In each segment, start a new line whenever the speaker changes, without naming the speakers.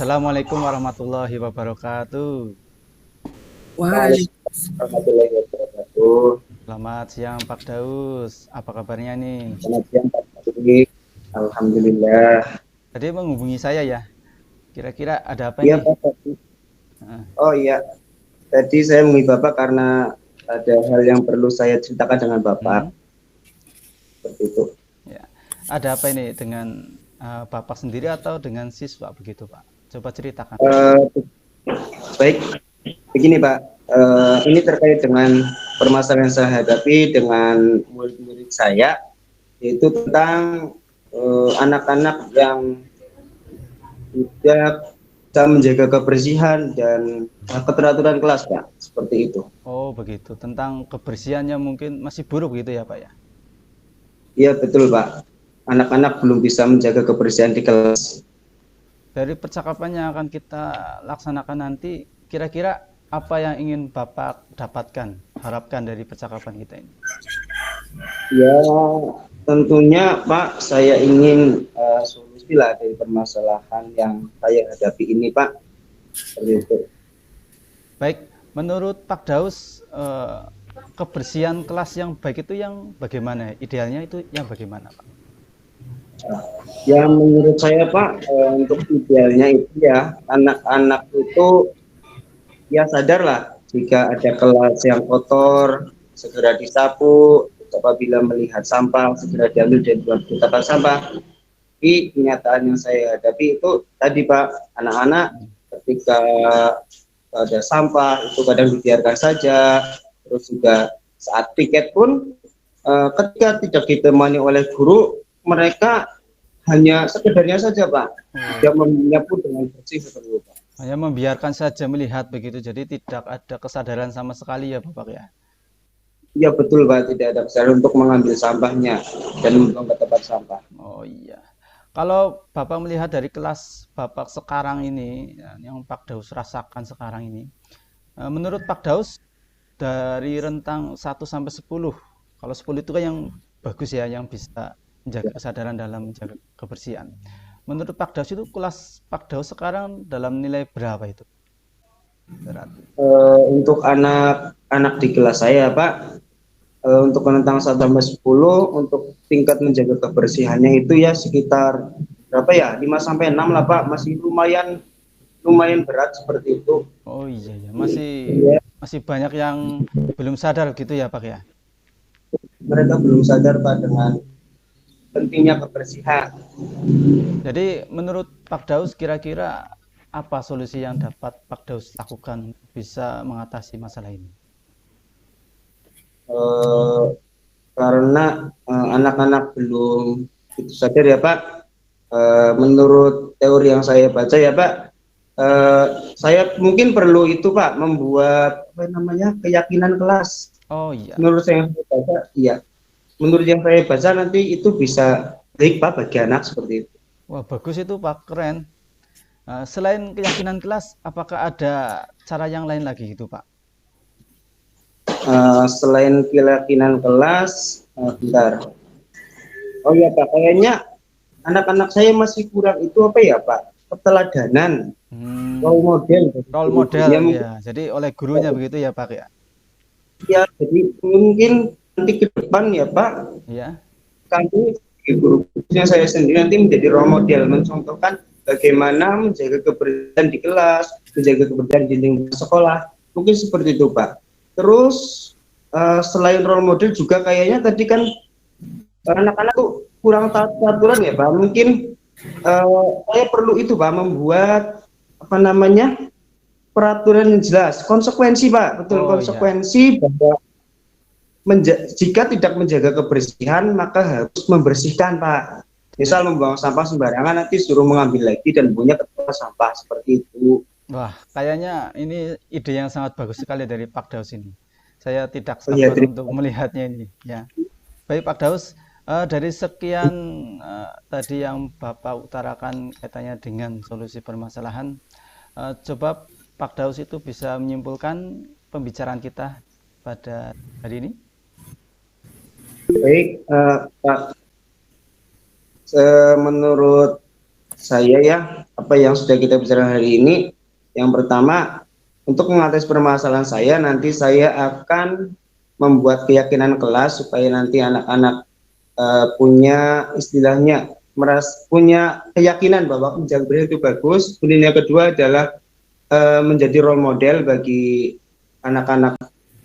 Assalamualaikum warahmatullahi wabarakatuh.
Waalaikumsalam warahmatullahi wabarakatuh.
Selamat siang Pak Daus. Apa kabarnya nih?
Selamat siang Pak Fatih. Alhamdulillah.
Tadi menghubungi saya ya. Kira-kira ada apa
Iya
nih?
Pak Fatih.
Heeh,
Oh iya, tadi saya menghubungi Bapak karena ada hal yang perlu saya ceritakan dengan Bapak.
hmm,
Seperti itu.
ya. Ada apa ini dengan Bapak sendiri atau dengan siswa begitu Pak? Coba ceritakan.
Eh, Baik, begini Pak. Ini terkait dengan permasalahan yang saya hadapi dengan murid-murid saya, yaitu tentang anak-anak yang tidak bisa menjaga kebersihan dan keteraturan kelas, Pak. Seperti itu.
Oh begitu. Tentang kebersihannya mungkin masih buruk gitu ya Pak ya?
Iya, betul, Pak. Anak-anak belum bisa menjaga kebersihan di kelas.
Dari percakapan yang akan kita laksanakan nanti, kira-kira apa yang ingin Bapak dapatkan, harapkan dari percakapan kita ini?
Ya, tentunya, Pak, saya ingin solusi lah dari permasalahan yang saya hadapi ini, Pak. Seperti itu.
Baik, menurut Pak Daus, kebersihan kelas yang baik itu yang bagaimana? Idealnya itu yang bagaimana, Pak?
Yang menurut saya, Pak, untuk idealnya itu ya, anak-anak itu ya sadarlah jika ada kelas yang kotor segera disapu, apabila melihat sampah segera diambil dan buang di tempat sampah. Tapi kenyataan yang saya hadapi itu tadi Pak, anak-anak ketika ada sampah itu kadang dibiarkan saja, terus juga saat piket pun ketika tidak ditemani oleh guru mereka hanya sekedarnya saja Pak,
Oh,
tidak menyapu dengan bersih seperti itu Pak.
hanya membiarkan saja melihat begitu, jadi tidak ada kesadaran sama sekali ya, Bapak ya.
Iya betul Pak, tidak ada kesadaran untuk mengambil sampahnya dan membuang ke tempat sampah.
Oh iya. Kalau Bapak melihat dari kelas Bapak sekarang ini, ya, yang Pak Daus rasakan sekarang ini, menurut Pak Daus dari rentang 1 sampai 10, kalau 10 itu kan yang bagus ya, yang bisa menjaga kesadaran dalam menjaga kebersihan. Menurut Pak Daus itu kelas Pak Daus sekarang dalam nilai berapa itu? Berarti.
Untuk anak-anak di kelas saya Pak, untuk rentang 1 sampai 10 untuk tingkat menjaga kebersihannya itu ya sekitar berapa ya, 5 sampai 6 lah Pak, masih lumayan lumayan berat seperti itu.
Oh iya ya, masih
Ya,
masih banyak yang belum sadar gitu ya Pak ya.
mereka belum sadar Pak dengan pentingnya kebersihan.
Jadi menurut Pak Daus kira-kira apa solusi yang dapat Pak Daus lakukan bisa mengatasi masalah ini?
Eh, karena anak-anak belum itu sadar ya Pak. Menurut teori yang saya baca ya Pak, saya mungkin perlu itu Pak, membuat apa namanya keyakinan kelas.
Oh iya.
Menurut saya yang saya baca, iya. Menurut yang saya baca nanti itu bisa baik Pak bagi anak seperti itu.
Wah, bagus itu Pak, keren. Selain keyakinan kelas, apakah ada cara yang lain lagi gitu Pak?
Selain keyakinan kelas, bentar. Oh iya Pak, kayaknya anak-anak saya masih kurang itu apa ya Pak? Keteladanan,
Hmm,
role model
role
dari
model
gurunya mungkin.
ya. Jadi oleh gurunya begitu ya Pak ya.
Ya, jadi mungkin nanti ke depan ya Pak,
Iya.
kami guru khususnya saya sendiri nanti menjadi role model, mencontohkan bagaimana menjaga kebersihan di kelas, menjaga kebersihan di lingkungan sekolah, mungkin seperti itu Pak. Terus selain role model juga kayaknya tadi kan anak-anak tuh kurang taat peraturan ya Pak. Mungkin saya perlu itu Pak, membuat apa namanya peraturan yang jelas, konsekuensi Pak, betul
Oh iya.
konsekuensi bahwa jika tidak menjaga kebersihan maka harus membersihkan Pak. Misal membuang sampah sembarangan nanti suruh mengambil lagi dan punya tempat sampah seperti itu.
Wah, kayaknya ini ide yang sangat bagus sekali dari Pak Daus ini. Saya tidak
Oh iya,
sabar untuk melihatnya ini. Ya, baik Pak Daus, dari sekian tadi yang Bapak utarakan kaitannya dengan solusi permasalahan, coba Pak Daus itu bisa menyimpulkan pembicaraan kita pada hari ini.
baik Pak, menurut saya ya, apa yang sudah kita bicarakan hari ini, yang pertama, untuk mengatasi permasalahan saya, nanti saya akan membuat keyakinan kelas supaya nanti anak-anak punya istilahnya punya keyakinan bahwa menjaga kebersihan itu bagus. Kemudian yang kedua adalah menjadi role model bagi anak-anak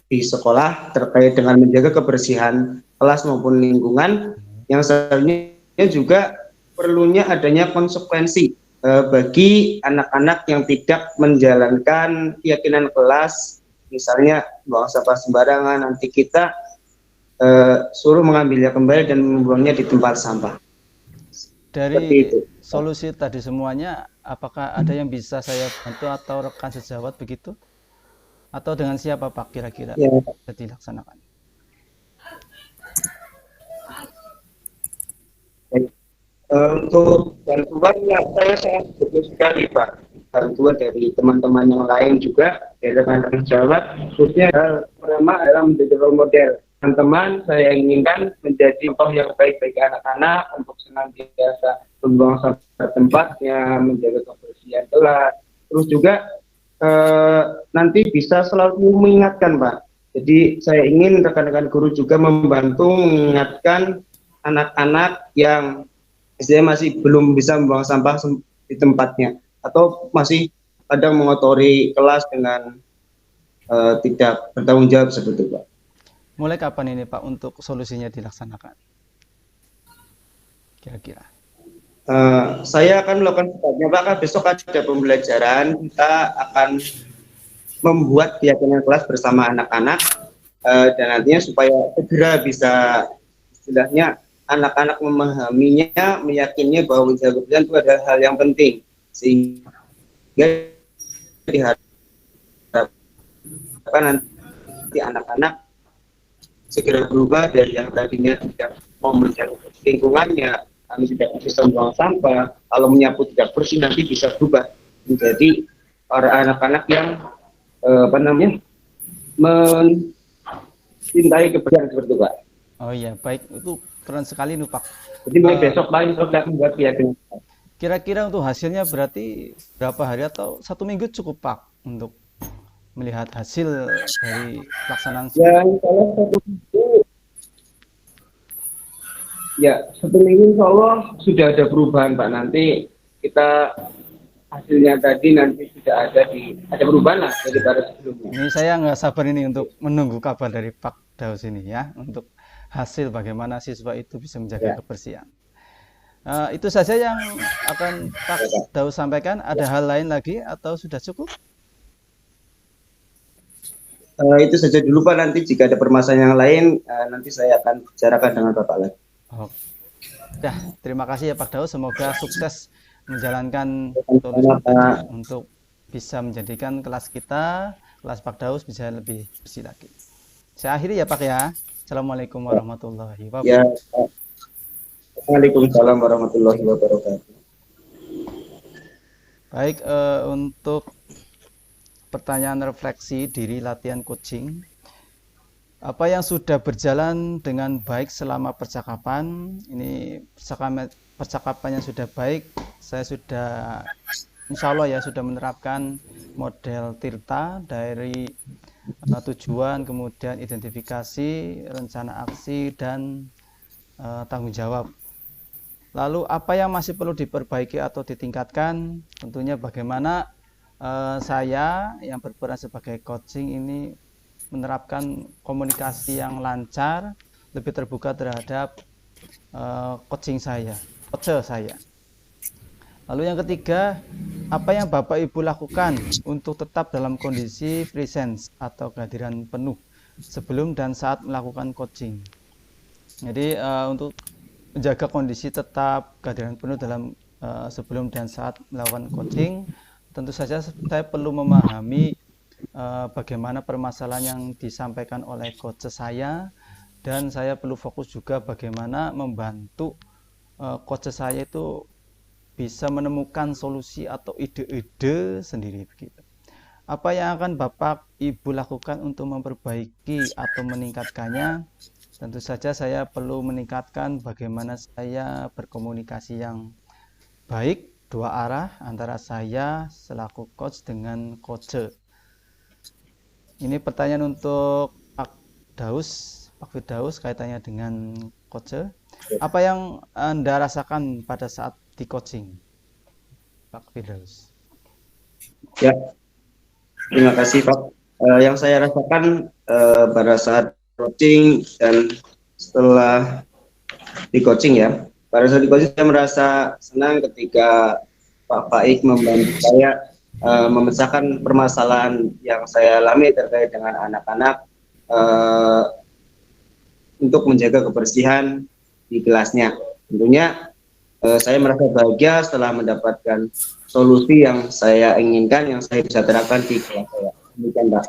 di sekolah terkait dengan menjaga kebersihan kelas maupun lingkungan, yang selanjutnya juga perlunya adanya konsekuensi bagi anak-anak yang tidak menjalankan keyakinan kelas, misalnya buang sampah sembarangan, nanti kita suruh mengambilnya kembali dan membuangnya di tempat sampah. Seperti
Dari
itu.
solusi tadi semuanya, apakah ada yang bisa saya bantu atau rekan sejawat begitu? Atau dengan siapa Pak kira-kira
Ya,
bisa dilaksanakan?
baik. Untuk bantuan ya saya sangat butuh sekali Pak. Bantuan dari teman-teman yang lain juga, dari rekan-rekan sejawat, khususnya pertama adalah menjadi role model. Teman-teman saya inginkan menjadi contoh yang baik bagi anak-anak untuk senantiasa membuang sampah tempatnya, menjaga kebersihan kelas. Terus juga nanti bisa selalu mengingatkan Pak. Jadi saya ingin rekan-rekan guru juga membantu mengingatkan anak-anak yang masih belum bisa membuang sampah di tempatnya atau masih kadang mengotori kelas dengan tidak bertanggung jawab seperti itu Pak.
Mulai kapan ini Pak untuk solusinya dilaksanakan? Kira-kira.
Saya akan melakukan secepatnya Pak, kan besok ada pembelajaran, kita akan membuat keyakinan kelas bersama anak-anak dan nantinya supaya segera bisa istilahnya anak-anak memahaminya, meyakininya bahwa menjaga kebersihan itu adalah hal yang penting sehingga diharapkan nanti anak-anak segera berubah dari yang tadinya tidak mau menjaga lingkungannya, kami tidak bisa membuang sampah, kalau menyapu tidak bersih nanti bisa berubah menjadi para anak-anak yang mencintai kebersihan seperti itu Pak.
Oh iya, baik. Itu keren sekali nih Pak.
Jadi mulai
Eh,
besok paling kita membuat keyakinan.
Kira-kira untuk hasilnya berarti berapa hari atau 1 minggu cukup Pak untuk melihat hasil dari pelaksanaan
Ya, kalau satu minggu, ya 1 minggu insya Allah sudah ada perubahan Pak. Nanti kita hasilnya tadi nanti sudah ada perubahan lah daripada sebelumnya.
ini saya nggak sabar ini untuk menunggu kabar dari Pak Daus ini ya, untuk hasil bagaimana siswa itu bisa menjaga
Ya,
kebersihan. Itu saja yang akan Pak
ya, Pak.
Daus sampaikan. Ada hal lain lagi atau sudah cukup?
Itu saja dulu Pak. Nanti jika ada permasalahan yang lain, nanti saya akan bicarakan dengan Bapak lagi.
Oh, ya, terima kasih ya Pak Daus. Semoga sukses menjalankan solusi
Sama-sama,
tadi
Pak.
untuk bisa menjadikan kelas kita, kelas Pak Daus bisa lebih bersih lagi. Saya akhiri ya Pak ya. Assalamualaikum warahmatullahi
Ya,
wabarakatuh.
Pak. Waalaikumsalam warahmatullahi wabarakatuh.
Baik, untuk pertanyaan refleksi diri latihan coaching, apa yang sudah berjalan dengan baik selama percakapan? Ini percakapan yang sudah baik, saya sudah insya Allah ya sudah menerapkan model Tirta dari tujuan, kemudian identifikasi, rencana aksi, dan tanggung jawab. Lalu apa yang masih perlu diperbaiki atau ditingkatkan? Tentunya bagaimana saya yang berperan sebagai coaching ini menerapkan komunikasi yang lancar, lebih terbuka terhadap coach saya. Lalu yang ketiga, apa yang Bapak Ibu lakukan untuk tetap dalam kondisi presence atau kehadiran penuh sebelum dan saat melakukan coaching. Jadi untuk menjaga kondisi tetap kehadiran penuh dalam sebelum dan saat melakukan coaching, tentu saja saya perlu memahami bagaimana permasalahan yang disampaikan oleh coach saya, dan saya perlu fokus juga bagaimana membantu coach saya itu bisa menemukan solusi atau ide-ide sendiri begitu. Apa yang akan Bapak Ibu lakukan untuk memperbaiki atau meningkatkannya? Tentu saja saya perlu meningkatkan bagaimana saya berkomunikasi yang baik, dua arah antara saya selaku coach dengan coach. Ini pertanyaan untuk Pak Daus, Pak Firdaus kaitannya dengan coach. Apa yang Anda rasakan pada saat di coaching, Pak Firdaus?
Ya, terima kasih Pak. Yang saya rasakan pada saat coaching dan setelah di coaching ya, pada saat di coaching saya merasa senang ketika Pak Faik membantu saya memecahkan permasalahan yang saya alami terkait dengan anak-anak untuk menjaga kebersihan di kelasnya. Tentunya saya merasa bahagia setelah mendapatkan solusi yang saya inginkan, yang saya bisa terapkan di kelas saya. Demikian, Pak.